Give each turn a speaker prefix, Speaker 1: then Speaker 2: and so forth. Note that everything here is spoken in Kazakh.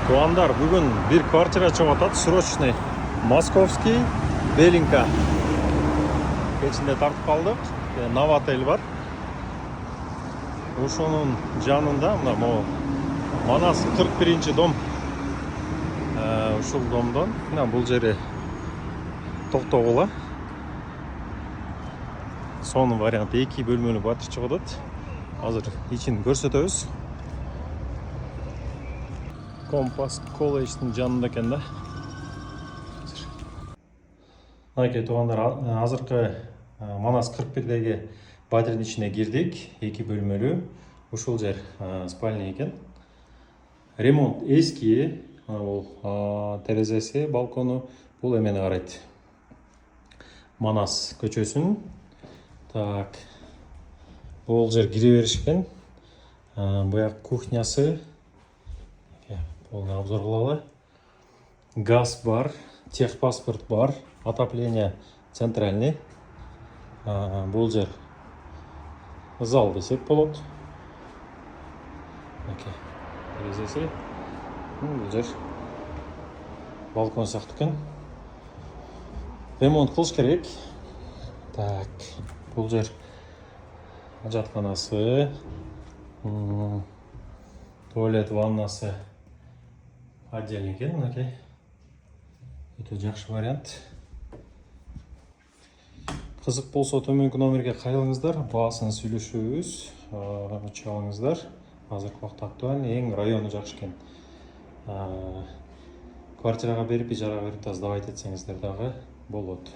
Speaker 1: Туғандар, бүгін bir квартира шығып атады, срочный, Московский, Белинка. Кечінде тартып қалдық, Новотель бар. Ошоның жанында, Манас 41-ші дом. Ушул домдон, бұл жері тоқтоғыла. Соның варианты 2 бөлмелі батыр шығып атады. Азыр ичин көрсөтөбүз. Компас колледждің жанында екен да. Мінекей туғандар, азыркы Манас 41-дегі батырдың ішіне кирдик, 2 бөлмелі. Ушул жер спальня екен. Ремонт эски, терезесі, балкону бұл эмени карайт. Манас көчөсүн. Так. Бұл жер кире беришкен. Буяк кухнясы. Полный обзор кылалы. Газ бар, техпаспорт бар, отопление центральный. Бұл жер зал десек болот. Терезесі. Бұл жер балкон сактуу экен. Ремонт кылыш керек. Так, бұл жер жатканасы, туалет, ваннасы отдельный екен, мінекей. Өте жақсы вариант. Қызық болса төменгі номерге қайылыңыздар, баасын сүйлөшөбүз, чалыңыздар. Азыркы убакта актуальный, эң району жакшы экен. Квартирага берип, ижарага берип, сдавать этсеңиздер дагы болот.